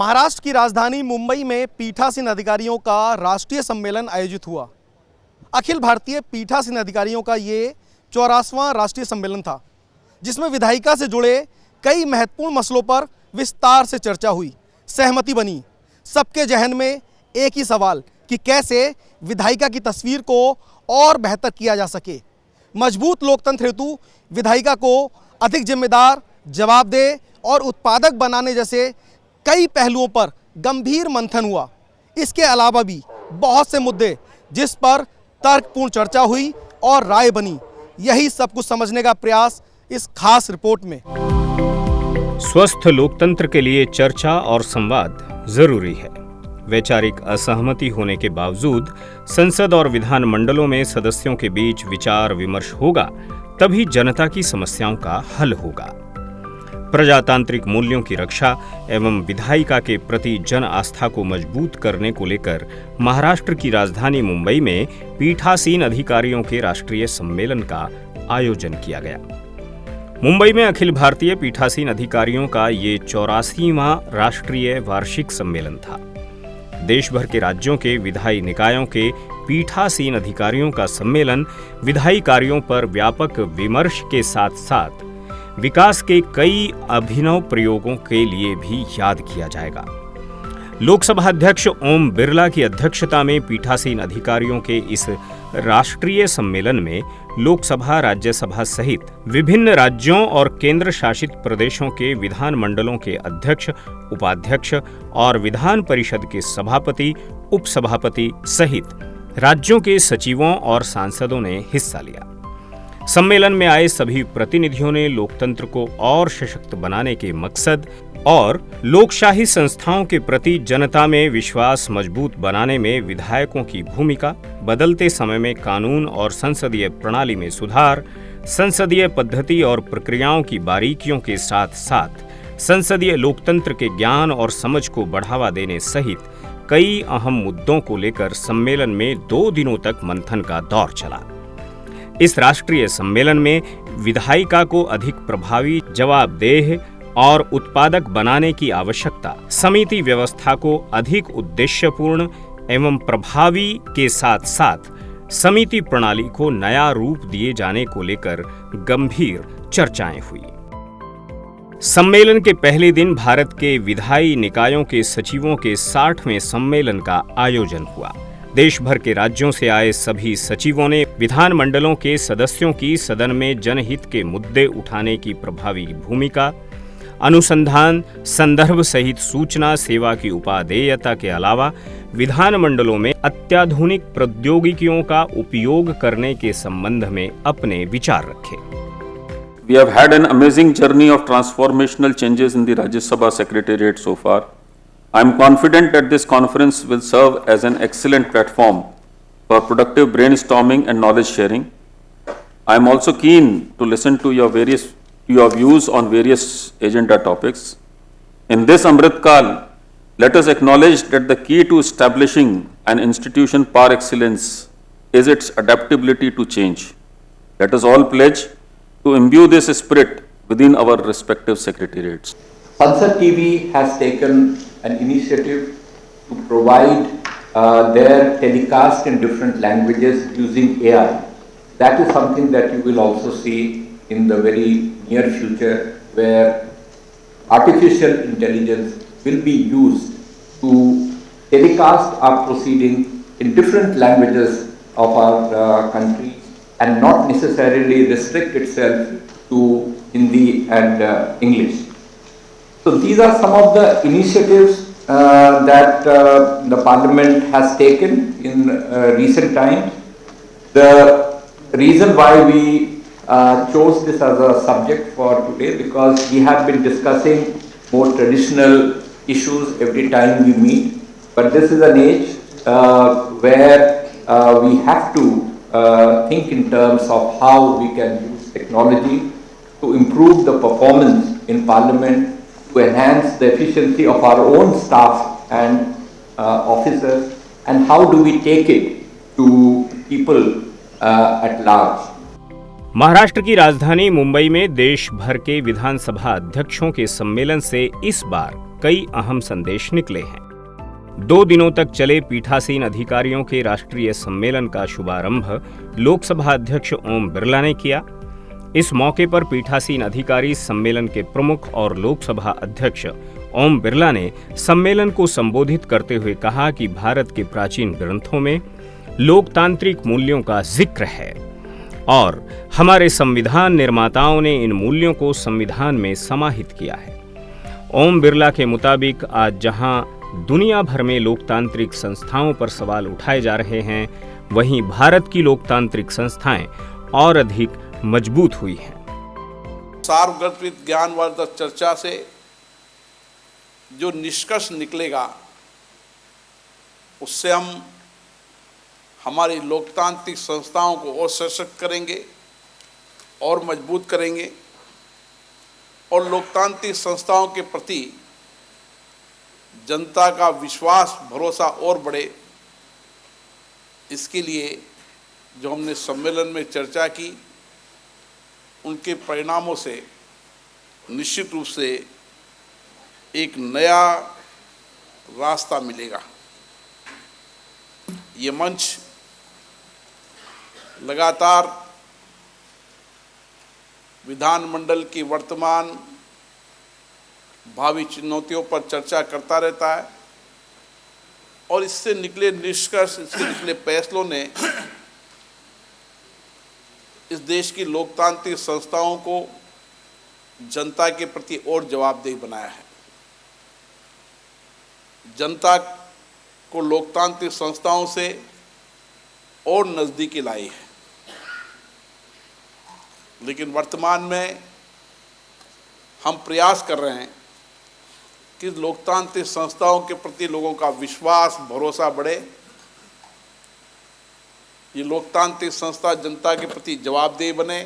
महाराष्ट्र की राजधानी मुंबई में पीठासीन अधिकारियों का राष्ट्रीय सम्मेलन आयोजित हुआ। अखिल भारतीय पीठासीन अधिकारियों का ये 84वां राष्ट्रीय सम्मेलन था, जिसमें विधायिका से जुड़े कई महत्वपूर्ण मसलों पर विस्तार से चर्चा हुई, सहमति बनी। सबके जहन में एक ही सवाल कि कैसे विधायिका की तस्वीर को और बेहतर किया जा सके। मजबूत लोकतंत्र हेतु विधायिका को अधिक जिम्मेदार, जवाबदेह और उत्पादक बनाने जैसे कई पहलुओं पर गंभीर मंथन हुआ। इसके अलावा भी बहुत से मुद्दे जिस पर तर्कपूर्ण चर्चा हुई और राय बनी, यही सब कुछ समझने का प्रयास इस खास रिपोर्ट में। स्वस्थ लोकतंत्र के लिए चर्चा और संवाद जरूरी है। वैचारिक असहमति होने के बावजूद संसद और विधान मंडलों में सदस्यों के बीच विचार विमर्श होगा, तभी जनता की समस्याओं का हल होगा। प्रजातांत्रिक मूल्यों की रक्षा एवं विधायिका के प्रति जन आस्था को मजबूत करने को लेकर महाराष्ट्र की राजधानी मुंबई में पीठासीन अधिकारियों के राष्ट्रीय सम्मेलन का आयोजन किया गया। मुंबई में अखिल भारतीय पीठासीन अधिकारियों का ये 84वां राष्ट्रीय वार्षिक सम्मेलन था। देश भर के राज्यों के विधायी निकायों के पीठासीन अधिकारियों का सम्मेलन विधायी कार्यों पर व्यापक विमर्श के साथ साथ विकास के कई अभिनव प्रयोगों के लिए भी याद किया जाएगा। लोकसभा अध्यक्ष ओम बिरला की अध्यक्षता में पीठासीन अधिकारियों के इस राष्ट्रीय सम्मेलन में लोकसभा, राज्यसभा सहित विभिन्न राज्यों और केंद्र शासित प्रदेशों के विधान मंडलों के अध्यक्ष, उपाध्यक्ष और विधान परिषद के सभापति, उपसभापति सहित राज्यों के सचिवों और सांसदों ने हिस्सा लिया। सम्मेलन में आए सभी प्रतिनिधियों ने लोकतंत्र को और सशक्त बनाने के मकसद और लोकशाही संस्थाओं के प्रति जनता में विश्वास मजबूत बनाने में विधायकों की भूमिका, बदलते समय में कानून और संसदीय प्रणाली में सुधार, संसदीय पद्धति और प्रक्रियाओं की बारीकियों के साथ साथ संसदीय लोकतंत्र के ज्ञान और समझ को बढ़ावा देने सहित कई अहम मुद्दों को लेकर सम्मेलन में 2 दिनों तक मंथन का दौर चला। इस राष्ट्रीय सम्मेलन में विधायिका को अधिक प्रभावी, जवाबदेह और उत्पादक बनाने की आवश्यकता, समिति व्यवस्था को अधिक उद्देश्यपूर्ण एवं प्रभावी के साथ साथ समिति प्रणाली को नया रूप दिए जाने को लेकर गंभीर चर्चाएं हुई। सम्मेलन के पहले दिन भारत के विधायी निकायों के सचिवों के 60वें सम्मेलन का आयोजन हुआ। देश भर के राज्यों से आए सभी सचिवों ने विधान मंडलों के सदस्यों की सदन में जनहित के मुद्दे उठाने की प्रभावी भूमिका, अनुसंधान, संदर्भ सहित सूचना सेवा की उपादेयता के अलावा विधान मंडलों में अत्याधुनिक प्रौद्योगिकियों का उपयोग करने के संबंध में अपने विचार रखे। We have had an amazing journey of transformational changes in the Rajya Sabha Secretariat so far. I am confident that this conference will serve as an excellent platform for productive brainstorming and knowledge sharing. I am also keen to listen to your views on various agenda topics. In this Amrit Kaal, let us acknowledge that the key to establishing an institution par excellence is its adaptability to change. Let us all pledge to imbue this spirit within our respective secretariats. Sansad TV has taken an initiative to provide their telecast in different languages using AI. That is something that you will also see in the very near future, where artificial intelligence will be used to telecast our proceedings in different languages of our country and not necessarily restrict itself to Hindi and English. So these are some of the initiatives that the Parliament has taken in recent times. The reason why we chose this as a subject for today, because we have been discussing more traditional issues every time we meet, but this is an age where we have to think in terms of how we can use technology to improve the performance in Parliament, to enhance the efficiency of our own staff and officers, and how do we take it to people at large. Maharashtra की राजधानी मुंबई में देश भर के विधानसभा अध्यक्षों के सम्मेलन से इस बार कई अहम संदेश निकले हैं। 2 दिनों तक चले पीठासीन अधिकारियों के राष्ट्रीय सम्मेलन का शुभारंभ लोकसभा अध्यक्ष ओम बिरला ने किया। इस मौके पर पीठासीन अधिकारी सम्मेलन के प्रमुख और लोकसभा अध्यक्ष ओम बिरला ने सम्मेलन को संबोधित करते हुए कहा कि भारत के प्राचीन ग्रंथों में लोकतांत्रिक मूल्यों का जिक्र है और हमारे संविधान निर्माताओं ने इन मूल्यों को संविधान में समाहित किया है। ओम बिरला के मुताबिक आज जहां दुनिया भर में लोकतांत्रिक संस्थाओं पर सवाल उठाए जा रहे हैं, वहीं भारत की लोकतांत्रिक संस्थाएं और अधिक मजबूत हुई हैं। सार्वगर्भित ज्ञानवर्धक चर्चा से जो निष्कर्ष निकलेगा उससे हम हमारी लोकतांत्रिक संस्थाओं को और सशक्त करेंगे और मजबूत करेंगे और लोकतांत्रिक संस्थाओं के प्रति जनता का विश्वास भरोसा और बढ़े। इसके लिए जो हमने सम्मेलन में चर्चा की उनके परिणामों से निश्चित रूप से एक नया रास्ता मिलेगा। ये मंच लगातार विधानमंडल की वर्तमान भावी चुनौतियों पर चर्चा करता रहता है और इससे निकले निष्कर्ष, इससे निकले फैसलों ने इस देश की लोकतांत्रिक संस्थाओं को जनता के प्रति और जवाबदेह बनाया है। जनता को लोकतांत्रिक संस्थाओं से और नज़दीकी लाई है। लेकिन वर्तमान में हम प्रयास कर रहे हैं कि लोकतांत्रिक संस्थाओं के प्रति लोगों का विश्वास भरोसा बढ़े। ये लोकतांत्रिक संस्था जनता के प्रति जवाबदेह बने,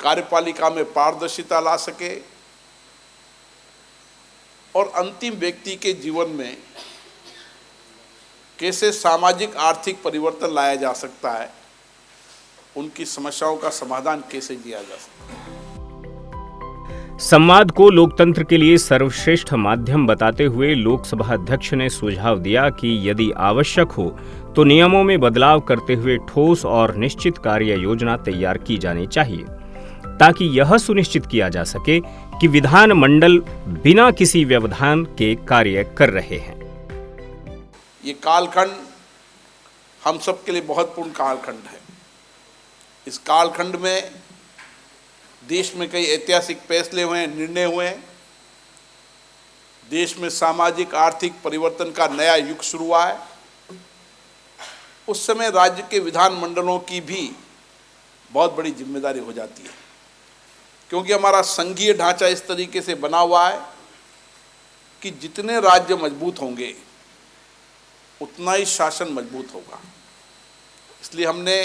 कार्यपालिका में पारदर्शिता ला सके और अंतिम व्यक्ति के जीवन में कैसे सामाजिक आर्थिक परिवर्तन लाया जा सकता है, उनकी समस्याओं का समाधान कैसे किया जा सकता है। संवाद को लोकतंत्र के लिए सर्वश्रेष्ठ माध्यम बताते हुए लोकसभा अध्यक्ष ने सुझाव दिया कि यदि आवश्यक हो तो नियमों में बदलाव करते हुए ठोस और निश्चित कार्य योजना तैयार की जानी चाहिए, ताकि यह सुनिश्चित किया जा सके कि विधानमंडल बिना किसी व्यवधान के कार्य कर रहे हैं। ये कालखंड हम सबके लिए महत्वपूर्ण कालखंड है। इस कालखंड में देश में कई ऐतिहासिक फैसले हुए, निर्णय हुए। देश में सामाजिक आर्थिक परिवर्तन का नया युग शुरू हुआ है। उस समय राज्य के विधानमंडलों की भी बहुत बड़ी जिम्मेदारी हो जाती है, क्योंकि हमारा संघीय ढांचा इस तरीके से बना हुआ है कि जितने राज्य मजबूत होंगे उतना ही शासन मजबूत होगा। इसलिए हमने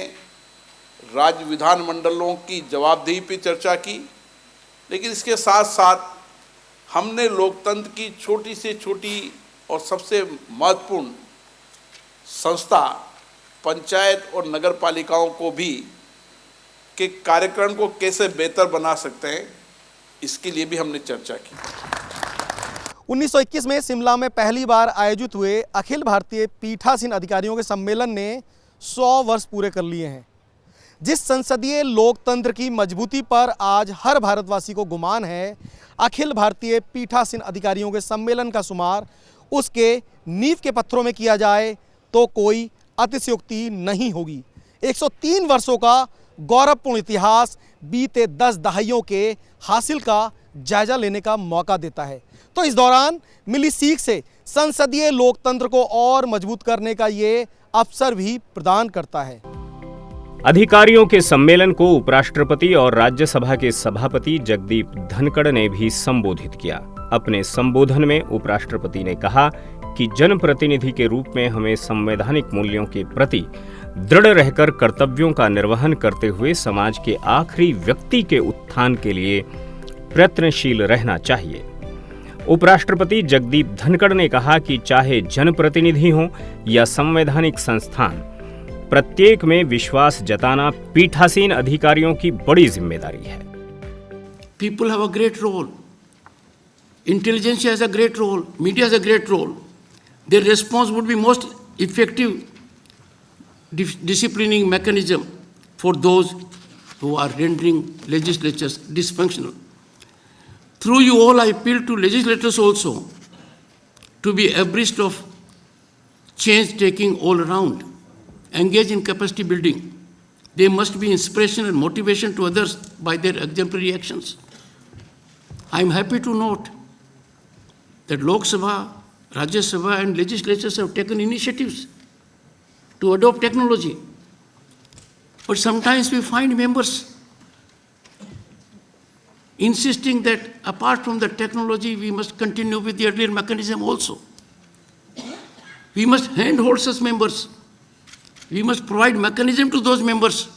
राज्य विधानमंडलों की जवाबदेही पे चर्चा की, लेकिन इसके साथ साथ हमने लोकतंत्र की छोटी से छोटी और सबसे महत्वपूर्ण संस्था पंचायत और नगर पालिकाओं को भी के कार्यक्रम को कैसे बेहतर बना सकते हैं, इसके लिए भी हमने चर्चा की। 1921 में शिमला में पहली बार आयोजित हुए अखिल भारतीय पीठासीन अधिकारियों के सम्मेलन ने 100 वर्ष पूरे कर लिए हैं। जिस संसदीय लोकतंत्र की मजबूती पर आज हर भारतवासी को गुमान है, अखिल भारतीय पीठासीन अधिकारियों के सम्मेलन का शुमार उसके नींव के पत्थरों में किया जाए तो कोई अतिशयोक्ति नहीं होगी। 103 वर्षों का गौरवपूर्ण इतिहास बीते 10 दहाइयों के हासिल का जायजा लेने का मौका देता है। तो इस दौरान मिली सीख से संसदीय लोकतंत्र को और मजबूत करने का ये अवसर भी प्रदान करता है। अधिकारियों के सम्मेलन को उपराष्ट्रपति और राज्यसभा के सभापति जगदीप धनखड़ ने भी संबोधित किया। अपने संबोधन में उपराष्ट्रपति ने कहा कि जनप्रतिनिधि के रूप में हमें संवैधानिक मूल्यों के प्रति दृढ़ रहकर कर्तव्यों का निर्वहन करते हुए समाज के आखिरी व्यक्ति के उत्थान के लिए प्रयत्नशील रहना चाहिए। उपराष्ट्रपति जगदीप धनखड़ ने कहा कि चाहे जनप्रतिनिधि हो या संवैधानिक संस्थान, प्रत्येक में विश्वास जताना पीठासीन अधिकारियों की बड़ी जिम्मेदारी है। People have a great role. intelligentsia has a great role, media has a great role. Their response would be most effective disciplining mechanism for those who are rendering legislatures dysfunctional. Through you all, I appeal to legislators also to be abreast of change taking all around, engage in capacity building. They must be inspiration and motivation to others by their exemplary actions. I am happy to note that Lok Sabha, Rajya Sabha and legislatures have taken initiatives to adopt technology. But sometimes we find members insisting that apart from the technology, we must continue with the earlier mechanism also. We must handhold such members. We must provide mechanism to those members.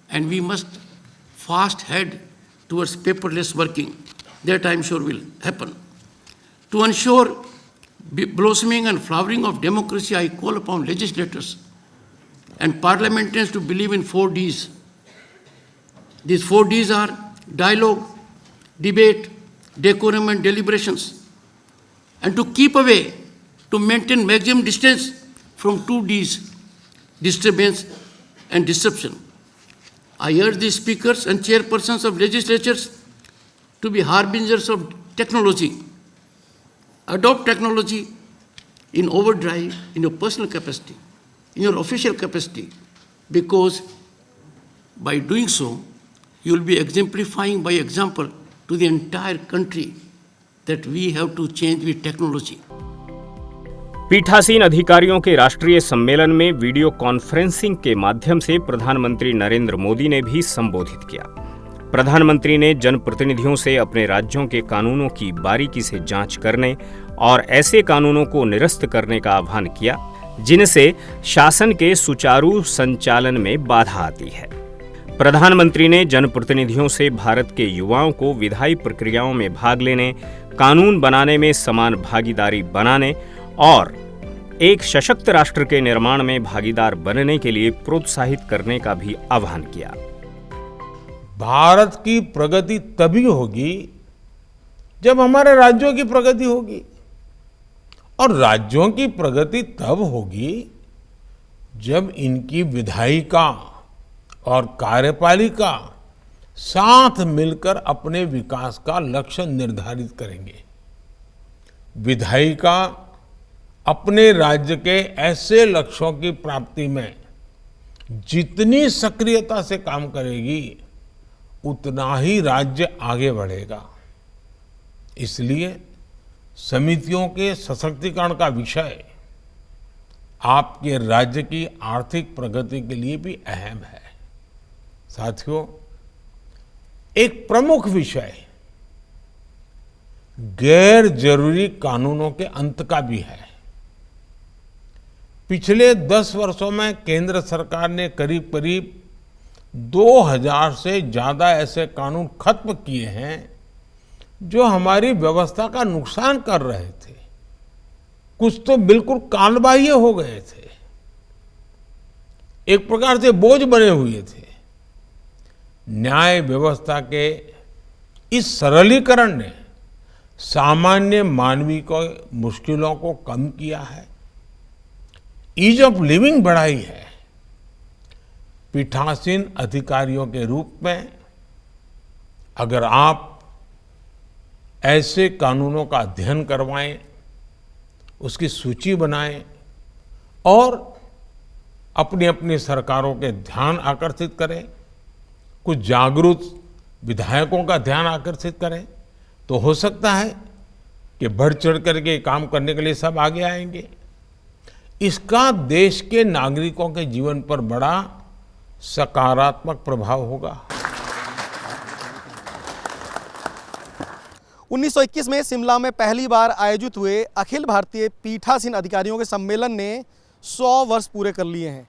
And we must fast head towards paperless working. That I'm sure will happen. To ensure blossoming and flowering of democracy, I call upon legislators and parliamentarians to believe in 4 Ds. These 4 Ds are dialogue, debate, decorum and deliberations. And to keep away, to maintain maximum distance from 2 Ds, disturbance and disruption. I urge the speakers and chairpersons of legislatures to be harbingers of technology. Adopt technology in overdrive, in your personal capacity, in your official capacity, because by doing so, you will be exemplifying by example to the entire country that we have to change with technology. पीठासीन अधिकारियों के राष्ट्रीय सम्मेलन में video conferencing के माध्यम से प्रधानमंत्री नरेंद्र मोदी ने भी संबोधित किया। प्रधानमंत्री ने जनप्रतिनिधियों से अपने राज्यों के कानूनों की बारीकी से जांच करने और ऐसे कानूनों को निरस्त करने का आह्वान किया जिनसे शासन के सुचारू संचालन में बाधा आती है। प्रधानमंत्री ने जनप्रतिनिधियों से भारत के युवाओं को विधायी प्रक्रियाओं में भाग लेने, कानून बनाने में समान भागीदारी बनाने और एक सशक्त राष्ट्र के निर्माण में भागीदार बनने के लिए प्रोत्साहित करने का भी आह्वान किया। भारत की प्रगति तभी होगी जब हमारे राज्यों की प्रगति होगी, और राज्यों की प्रगति तब होगी जब इनकी विधायिका और कार्यपालिका साथ मिलकर अपने विकास का लक्ष्य निर्धारित करेंगे। विधायिका अपने राज्य के ऐसे लक्ष्यों की प्राप्ति में जितनी सक्रियता से काम करेगी, उतना ही राज्य आगे बढ़ेगा। इसलिए समितियों के सशक्तिकरण का विषय आपके राज्य की आर्थिक प्रगति के लिए भी अहम है। साथियों, एक प्रमुख विषय गैर जरूरी कानूनों के अंत का भी है। पिछले 10 वर्षों में केंद्र सरकार ने करीब करीब 2000 से ज्यादा ऐसे कानून खत्म किए हैं जो हमारी व्यवस्था का नुकसान कर रहे थे। कुछ तो बिल्कुल कालबाह्य हो गए थे, एक प्रकार से बोझ बने हुए थे। न्याय व्यवस्था के इस सरलीकरण ने सामान्य मानवीय को मुश्किलों को कम किया है, ईज ऑफ लिविंग बढ़ाई है। पीठासीन अधिकारियों के रूप में अगर आप ऐसे कानूनों का अध्ययन करवाएं, उसकी सूची बनाएं और अपनी अपनी सरकारों के ध्यान आकर्षित करें, कुछ जागरूक विधायकों का ध्यान आकर्षित करें, तो हो सकता है कि बढ़ चढ़ करके काम करने के लिए सब आगे आएंगे। इसका देश के नागरिकों के जीवन पर बड़ा सकारात्मक प्रभाव होगा। 1921 में शिमला में पहली बार आयोजित हुए अखिल भारतीय पीठासीन अधिकारियों के सम्मेलन ने 100 वर्ष पूरे कर लिए हैं।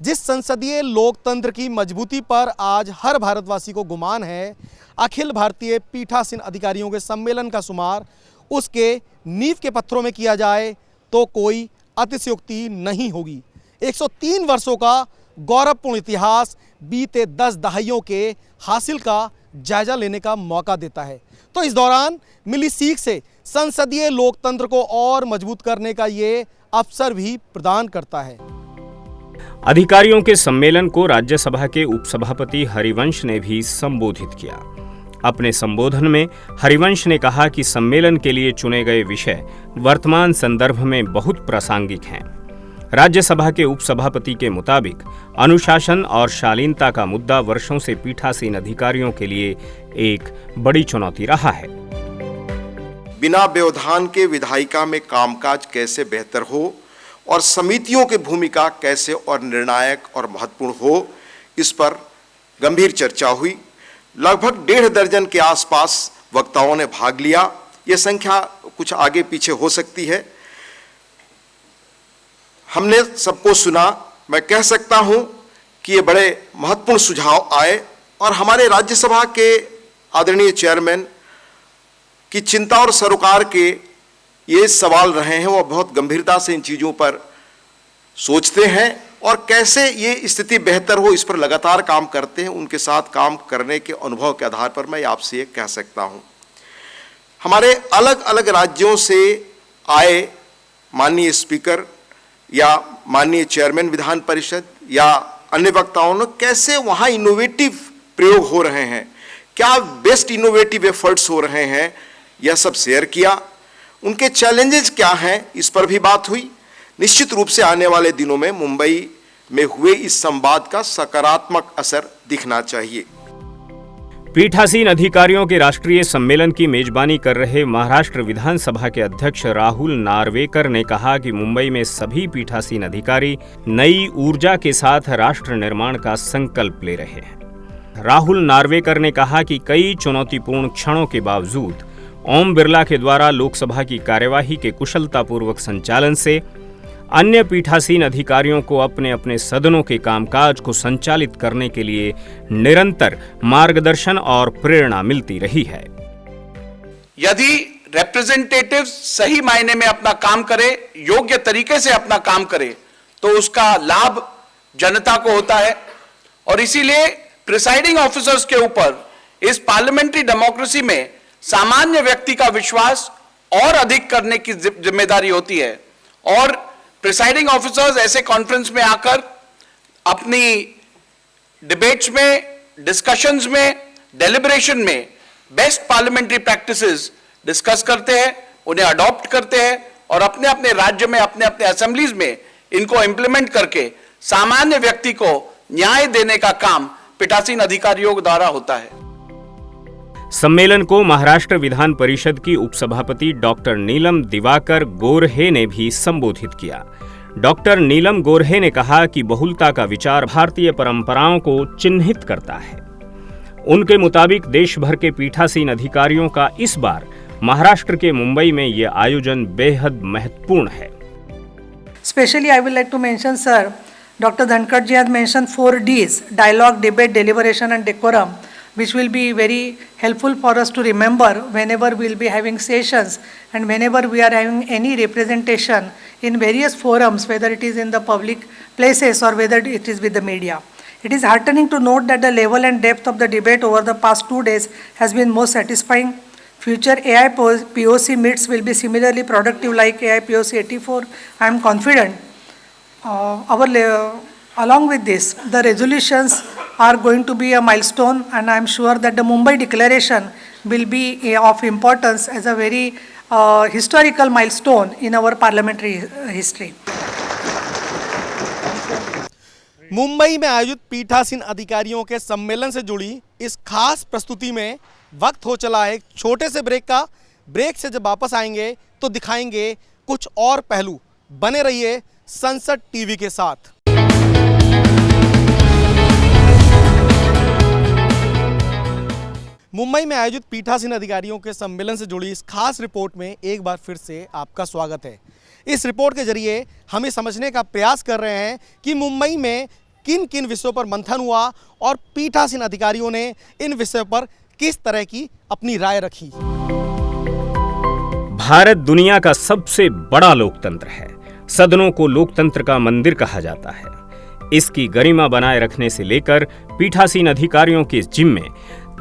जिस संसदीय लोकतंत्र की मजबूती पर आज हर भारतवासी को गुमान है, अखिल भारतीय पीठासीन अधिकारियों के सम्मेलन का शुमार उसके नींव के पत्थरों में किया जाए तो कोई अतिशयोक्ति नहीं होगी। 103 वर्षों का गौरवपूर्ण इतिहास, बीते 10 दहाइयों के हासिल का जायजा लेने का मौका देता है। तो इस दौरान मिली सीख से संसदीय लोकतंत्र को और मजबूत करने का ये अवसर भी प्रदान करता है। अधिकारियों के सम्मेलन को राज्यसभा के उपसभापति हरिवंश ने भी संबोधित किया। अपने संबोधन में हरिवंश ने कहा कि सम्मेलन के लिए चुने गए विषय वर्तमान संदर्भ में बहुत प्रासंगिक हैं। राज्यसभा के उपसभापति के मुताबिक अनुशासन और शालीनता का मुद्दा वर्षों से पीठासीन अधिकारियों के लिए एक बड़ी चुनौती रहा है। बिना व्यवधान के विधायिका में कामकाज कैसे बेहतर हो और समितियों की भूमिका कैसे और निर्णायक और महत्वपूर्ण हो, इस पर गंभीर चर्चा हुई। लगभग 1.5 दर्जन के आसपास वक्ताओं ने भाग लिया। ये संख्या कुछ आगे पीछे हो सकती है। हमने सबको सुना। मैं कह सकता हूं कि ये बड़े महत्वपूर्ण सुझाव आए और हमारे राज्यसभा के आदरणीय चेयरमैन की चिंता और सरोकार के ये सवाल रहे हैं। वो बहुत गंभीरता से इन चीज़ों पर सोचते हैं और कैसे ये स्थिति बेहतर हो, इस पर लगातार काम करते हैं। उनके साथ काम करने के अनुभव के आधार पर मैं आपसे ये कह सकता हूँ। हमारे अलग अलग राज्यों से आए माननीय स्पीकर या माननीय चेयरमैन विधान परिषद या अन्य वक्ताओं ने कैसे वहाँ इनोवेटिव प्रयोग हो रहे हैं, क्या बेस्ट इनोवेटिव एफर्ट्स हो रहे हैं, यह सब शेयर किया। उनके चैलेंजेस क्या हैं, इस पर भी बात हुई। निश्चित रूप से आने वाले दिनों में मुंबई में हुए इस संवाद का सकारात्मक असर दिखना चाहिए। पीठासीन अधिकारियों के राष्ट्रीय सम्मेलन की मेजबानी कर रहे महाराष्ट्र विधानसभा के अध्यक्ष राहुल नार्वेकर ने कहा कि मुंबई में सभी पीठासीन अधिकारी नई ऊर्जा के साथ राष्ट्र निर्माण का संकल्प ले रहे हैं। राहुल नार्वेकर ने कहा कि कई चुनौतीपूर्ण क्षणों के बावजूद ओम बिरला के द्वारा लोकसभा की कार्यवाही के कुशलतापूर्वक संचालन से अन्य पीठासीन अधिकारियों को अपने अपने सदनों के कामकाज को संचालित करने के लिए निरंतर मार्गदर्शन और प्रेरणा मिलती रही है। यदि रिप्रेजेंटेटिव सही मायने में अपना काम करे, योग्य तरीके से अपना काम करे, तो उसका लाभ जनता को होता है। और इसीलिए प्रिसाइडिंग ऑफिसर्स के ऊपर इस पार्लियामेंट्री डेमोक्रेसी में सामान्य व्यक्ति का विश्वास और अधिक करने की जिम्मेदारी होती है। और प्रिसाइडिंग ऑफिसर्स ऐसे कॉन्फ्रेंस में आकर अपनी डिबेट्स में, डिस्कशंस में, डेलिब्रेशन में बेस्ट पार्लियामेंट्री प्रैक्टिसेस डिस्कस करते हैं, उन्हें अडॉप्ट करते हैं और अपने अपने राज्य में, अपने अपने असेंबलीज में इनको इंप्लीमेंट करके सामान्य व्यक्ति को न्याय देने का काम पीठासीन अधिकारियों द्वारा होता है। सम्मेलन को महाराष्ट्र विधान परिषद की उपसभापति डॉक्टर नीलम दिवाकर गोरहे ने भी संबोधित किया। डॉक्टर नीलम गोरहे ने कहा कि बहुलता का विचार भारतीय परंपराओं को चिन्हित करता है। उनके मुताबिक देश भर के पीठासीन अधिकारियों का इस बार महाराष्ट्र के मुंबई में यह आयोजन बेहद महत्वपूर्ण है। Especially, I would like to mention, sir, Dr. Dhankar ji has mentioned 4 Ds: dialogue, debate, deliberation, and decorum, which will be very helpful for us to remember whenever we will be having sessions and whenever we are having any representation in various forums, whether it is in the public places or whether it is with the media. It is heartening to note that the level and depth of the debate over the past 2 days has been most satisfying. Future AI POC meets will be similarly productive like AI POC 84. I am confident along with this, the resolutions are going to be a milestone, and I am sure that the Mumbai Declaration will be of importance as a very historical milestone in our parliamentary history. Mumbai में आयोजित पीठासीन अधिकारियों के सम्मेलन से जुड़ी इस खास प्रस्तुति में वक्त हो चला है एक छोटे से ब्रेक का। ब्रेक से जब वापस आएंगे तो दिखाएंगे कुछ और पहलू। बने रहिए संसद टीवी के साथ। मुंबई में आयोजित पीठासीन अधिकारियों के सम्मेलन से जुड़ी इस खास रिपोर्ट में एक बार फिर से आपका स्वागत है। इस रिपोर्ट के जरिए हम ये समझने का प्रयास कर रहे हैं कि मुंबई में किन किन विषयों पर मंथन हुआ और पीठासीन अधिकारियों ने इन विषयों पर किस तरह की अपनी राय रखी। भारत दुनिया का सबसे बड़ा लोकतंत्र है। सदनों को लोकतंत्र का मंदिर कहा जाता है। इसकी गरिमा बनाए रखने से लेकर पीठासीन अधिकारियों के जिम्मे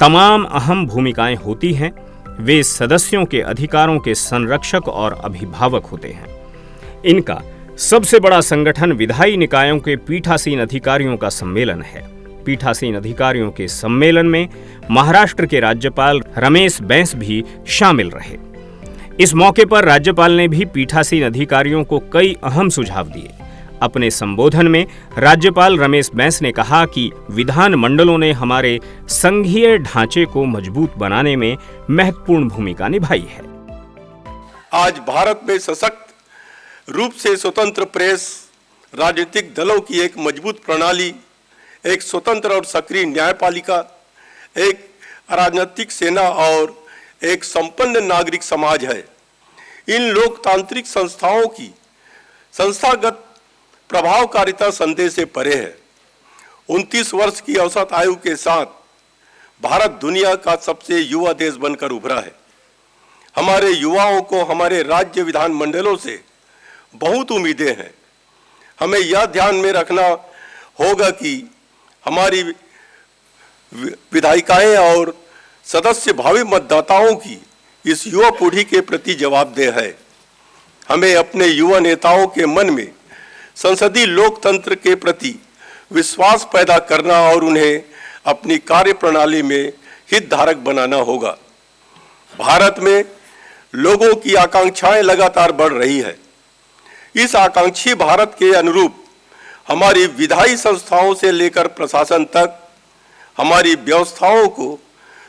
तमाम अहम भूमिकाएं होती हैं। वे सदस्यों के अधिकारों के संरक्षक और अभिभावक होते हैं। इनका सबसे बड़ा संगठन विधायी निकायों के पीठासीन अधिकारियों का सम्मेलन है। पीठासीन अधिकारियों के सम्मेलन में महाराष्ट्र के राज्यपाल रमेश बैस भी शामिल रहे। इस मौके पर राज्यपाल ने भी पीठासीन अधिकारियों को कई अहम सुझाव दिए। अपने संबोधन में राज्यपाल रमेश बैस ने कहा कि विधान मंडलों ने हमारे संघीय ढांचे को मजबूत बनाने में महत्वपूर्ण भूमिका निभाई है। आज भारत में सशक्त रूप से स्वतंत्र प्रेस, राजनीतिक दलों की एक मजबूत प्रणाली, एक स्वतंत्र और सक्रिय न्यायपालिका, एक राजनीतिक सेना और एक संपन्न नागरिक समाज है। इन लोकतांत्रिक संस्थाओं की संस्थागत प्रभावकारिता संदेह से परे है। 29 वर्ष की औसत आयु के साथ भारत दुनिया का सबसे युवा देश बनकर उभरा है। हमारे युवाओं को हमारे राज्य विधानमंडलों से बहुत उम्मीदें हैं। हमें यह ध्यान में रखना होगा कि हमारी विधायिकाएं और सदस्य भावी मतदाताओं की इस युवा पीढ़ी के प्रति जवाबदेह है। हमें अपने युवा नेताओं के मन में संसदीय लोकतंत्र के प्रति विश्वास पैदा करना और उन्हें अपनी कार्यप्रणाली में हितधारक बनाना होगा। भारत में लोगों की आकांक्षाएं लगातार बढ़ रही है। इस आकांक्षी भारत के अनुरूप हमारी विधायी संस्थाओं से लेकर प्रशासन तक, हमारी व्यवस्थाओं को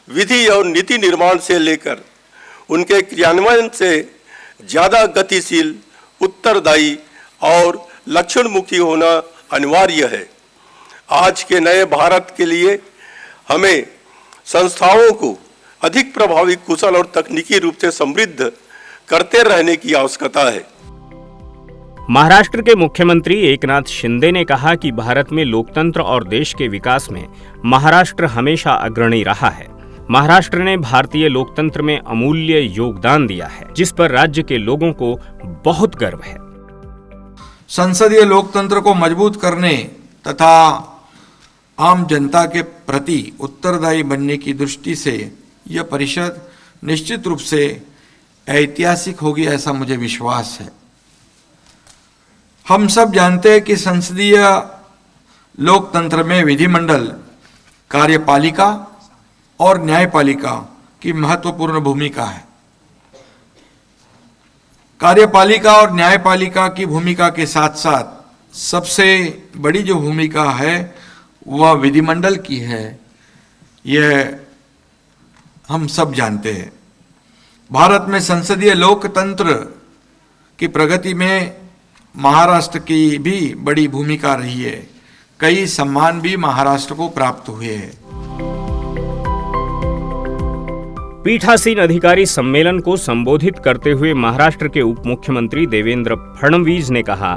विधि और नीति निर्माण से लेकर उनके क्रियान्वयन से ज़्यादा गतिशील, उत्तरदायी और लक्षणमुखी होना अनिवार्य है। आज के नए भारत के लिए हमें संस्थाओं को अधिक प्रभावी, कुशल और तकनीकी रूप से समृद्ध करते रहने की आवश्यकता है। महाराष्ट्र के मुख्यमंत्री एकनाथ शिंदे ने कहा कि भारत में लोकतंत्र और देश के विकास में महाराष्ट्र हमेशा अग्रणी रहा है। महाराष्ट्र ने भारतीय लोकतंत्र में अमूल्य योगदान दिया है, जिस पर राज्य के लोगों को बहुत गर्व है। संसदीय लोकतंत्र को मजबूत करने तथा आम जनता के प्रति उत्तरदायी बनने की दृष्टि से यह परिषद निश्चित रूप से ऐतिहासिक होगी, ऐसा मुझे विश्वास है। हम सब जानते हैं कि संसदीय लोकतंत्र में विधिमंडल, कार्यपालिका और न्यायपालिका की महत्वपूर्ण भूमिका है। कार्यपालिका और न्यायपालिका की भूमिका के साथ साथ सबसे बड़ी जो भूमिका है वह विधिमंडल की है, यह हम सब जानते हैं। भारत में संसदीय लोकतंत्र की प्रगति में महाराष्ट्र की भी बड़ी भूमिका रही है। कई सम्मान भी महाराष्ट्र को प्राप्त हुए हैं। पीठासीन अधिकारी सम्मेलन को संबोधित करते हुए महाराष्ट्र के उप मुख्यमंत्री देवेंद्र फडणवीस ने कहा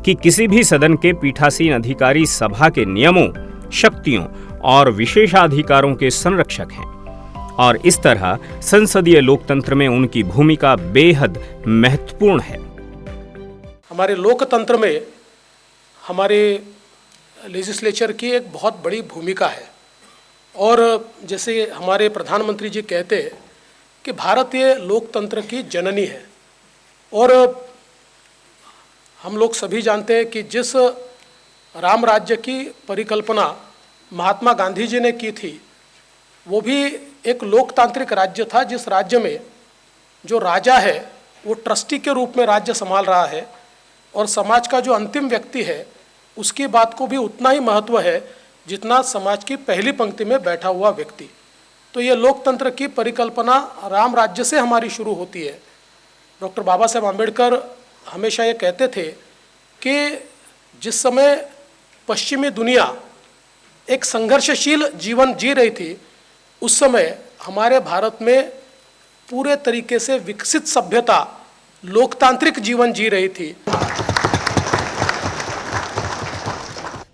कि किसी भी सदन के पीठासीन अधिकारी सभा के नियमों, शक्तियों और विशेषाधिकारों के संरक्षक हैं और इस तरह संसदीय लोकतंत्र में उनकी भूमिका बेहद महत्वपूर्ण है। हमारे लोकतंत्र में हमारे लेजिस्लेचर की एक बहुत बड़ी भूमिका है और जैसे हमारे प्रधानमंत्री जी कहते हैं कि भारतीय लोकतंत्र की जननी है और हम लोग सभी जानते हैं कि जिस राम राज्य की परिकल्पना महात्मा गांधी जी ने की थी वो भी एक लोकतांत्रिक राज्य था, जिस राज्य में जो राजा है वो ट्रस्टी के रूप में राज्य संभाल रहा है और समाज का जो अंतिम व्यक्ति है उसकी बात को भी उतना ही महत्व है जितना समाज की पहली पंक्ति में बैठा हुआ व्यक्ति। तो ये लोकतंत्र की परिकल्पना राम राज्य से हमारी शुरू होती है। डॉक्टर बाबा साहेब आम्बेडकर हमेशा ये कहते थे कि जिस समय पश्चिमी दुनिया एक संघर्षशील जीवन जी रही थी उस समय हमारे भारत में पूरे तरीके से विकसित सभ्यता लोकतांत्रिक जीवन जी रही थी।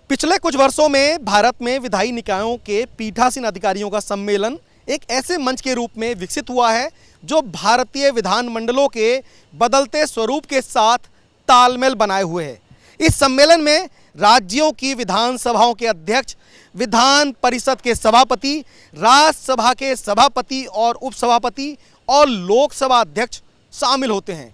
पिछले कुछ वर्षों में भारत में विधायी निकायों के पीठासीन अधिकारियों का सम्मेलन एक ऐसे मंच के रूप में विकसित हुआ है जो भारतीय विधानमंडलों के बदलते स्वरूप के साथ तालमेल बनाए हुए है। इस सम्मेलन में राज्यों की विधानसभाओं के अध्यक्ष, विधान परिषद के सभापति, राज्यसभा के सभापति और उपसभापति और लोकसभा अध्यक्ष शामिल होते हैं।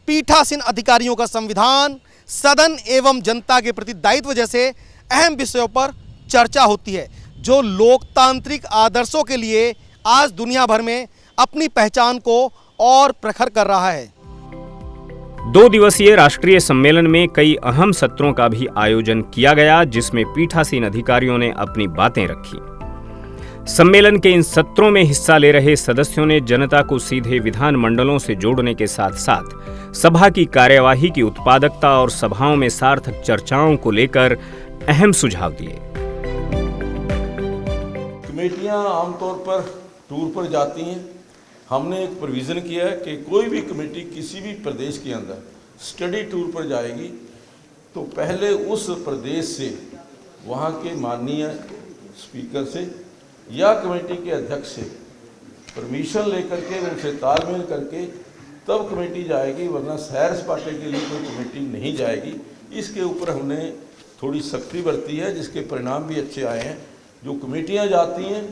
पीठासीन अधिकारियों का संविधान, सदन एवं जनता के प्रति दायित्व जैसे अहम विषयों पर चर्चा होती है, जो लोकतांत्रिक आदर्शों के लिए आज दुनिया भर में अपनी पहचान को और प्रखर कर रहा है। 2 दिवसीय राष्ट्रीय सम्मेलन में कई अहम सत्रों का भी आयोजन किया गया, जिसमें पीठासीन अधिकारियों ने अपनी बातें रखी। सम्मेलन के इन सत्रों में हिस्सा ले रहे सदस्यों ने जनता को सीधे विधानमंडलों से जोड़ने के साथ साथ सभा की कार्यवाही की उत्पादकता और सभाओं में सार्थक चर्चाओं को लेकर अहम सुझाव दिए। कमेटियां आमतौर पर टूर पर जाती हैं। हमने एक प्रोविज़न किया है कि कोई भी कमेटी किसी भी प्रदेश के अंदर स्टडी टूर पर जाएगी तो पहले उस प्रदेश से, वहाँ के माननीय स्पीकर से या कमेटी के अध्यक्ष से परमिशन लेकर के, उनसे तालमेल करके तब कमेटी जाएगी, वरना सैर सपाटे के लिए कोई कमेटी नहीं जाएगी। इसके ऊपर हमने थोड़ी सख्ती बरती है, जिसके परिणाम भी अच्छे आए हैं। जो कमेटियाँ जाती हैं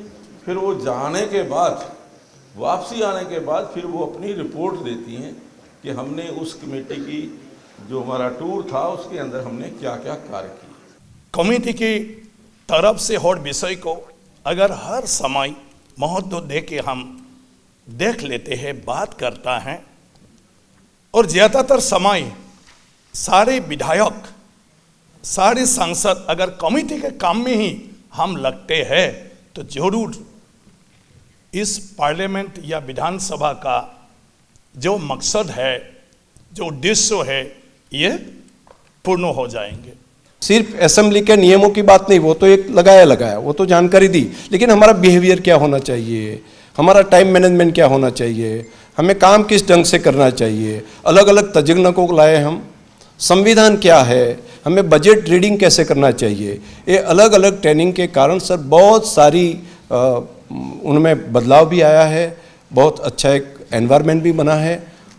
फिर वो जाने के बाद, वापसी आने के बाद फिर वो अपनी रिपोर्ट देती हैं कि हमने उस कमेटी की जो हमारा टूर था उसके अंदर हमने क्या क्या कार्य किए। कमेटी की तरफ से हर विषय को अगर हर समय महत्व दे के हम देख लेते हैं, बात करता है, और ज़्यादातर समय सारे विधायक, सारे सांसद अगर कमेटी के काम में ही हम लगते हैं तो जरूर इस पार्लियामेंट या विधानसभा का जो मकसद है, जो उद्देश्य है, ये पूर्ण हो जाएंगे। सिर्फ असेंबली के नियमों की बात नहीं, वो तो एक लगाया वो तो जानकारी दी, लेकिन हमारा बिहेवियर क्या होना चाहिए, हमारा टाइम मैनेजमेंट क्या होना चाहिए, हमें काम किस ढंग से करना चाहिए, अलग अलग तज्ञों को लाए हम, संविधान क्या है, हमें बजट रीडिंग कैसे करना चाहिए। ये अलग अलग ट्रेनिंग के कारण सर बहुत सारी उनमें बदलाव भी आया है, बहुत अच्छा एक एनवायरनमेंट भी बना है।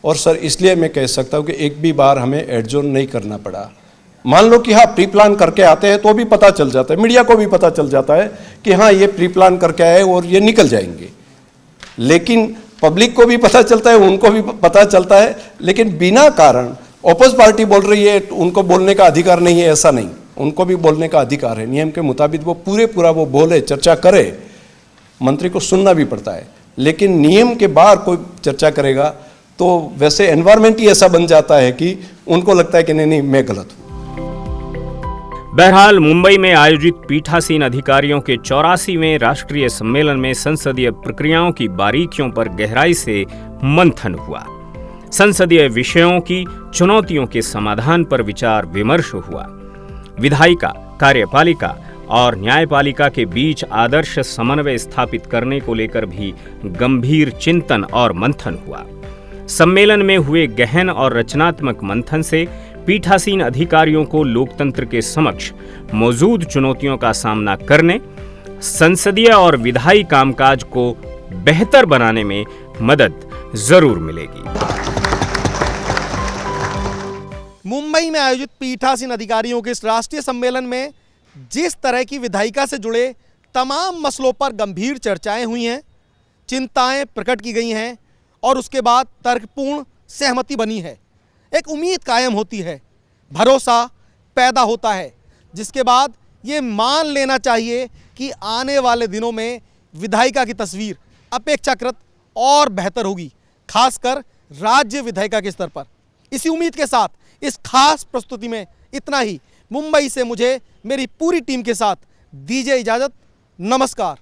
और सर इसलिए मैं कह सकता हूँ कि एक भी बार हमें एडजॉर्न नहीं करना पड़ा। मान लो कि हाँ प्री प्लान करके आते हैं तो भी पता चल जाता है, मीडिया को भी पता चल जाता है कि हाँ ये प्री प्लान करके आए और ये निकल जाएंगे, लेकिन पब्लिक को भी पता चलता है, उनको भी पता चलता है, लेकिन बिना कारण ऑपोज पार्टी बोल रही है उनको बोलने का अधिकार नहीं है, ऐसा नहीं, उनको भी बोलने का अधिकार है। नियम के मुताबिक वो पूरा वो बोले, चर्चा करे, मंत्री को सुनना भी पड़ता है, लेकिन नियम के बाहर कोई चर्चा करेगा तो वैसे एनवायरनमेंट ही ऐसा बन जाता है कि उनको लगता है कि नहीं मैं गलत हूं। बहरहाल मुंबई में आयोजित पीठासीन अधिकारियों के 84वें राष्ट्रीय सम्मेलन में संसदीय प्रक्रियाओं की बारीकियों पर गहराई से मंथन हुआ। संसदीय विषयों की चुनौतियों के समाधान पर विचार विमर्श हुआ। विधायिका, कार्यपालिका और न्यायपालिका के बीच आदर्श समन्वय स्थापित करने को लेकर भी गंभीर चिंतन और मंथन हुआ। सम्मेलन में हुए गहन और रचनात्मक मंथन से पीठासीन अधिकारियों को लोकतंत्र के समक्ष मौजूद चुनौतियों का सामना करने, संसदीय और विधायी कामकाज को बेहतर बनाने में मदद जरूर मिलेगी। मुंबई में आयोजित पीठासीन अधिकारियों के इस राष्ट्रीय सम्मेलन में जिस तरह की विधायिका से जुड़े तमाम मसलों पर गंभीर चर्चाएं हुई हैं, चिंताएं प्रकट की गई हैं और उसके बाद तर्कपूर्ण सहमति बनी है। एक उम्मीद कायम होती है, भरोसा पैदा होता है, जिसके बाद ये मान लेना चाहिए कि आने वाले दिनों में विधायिका की तस्वीर अपेक्षाकृत और बेहतर होगी, खासकर राज्य विधायिका के स्तर पर। इसी उम्मीद के साथ इस खास प्रस्तुति में इतना ही। मुंबई से मुझे मेरी पूरी टीम के साथ दीजिए इजाज़त। नमस्कार।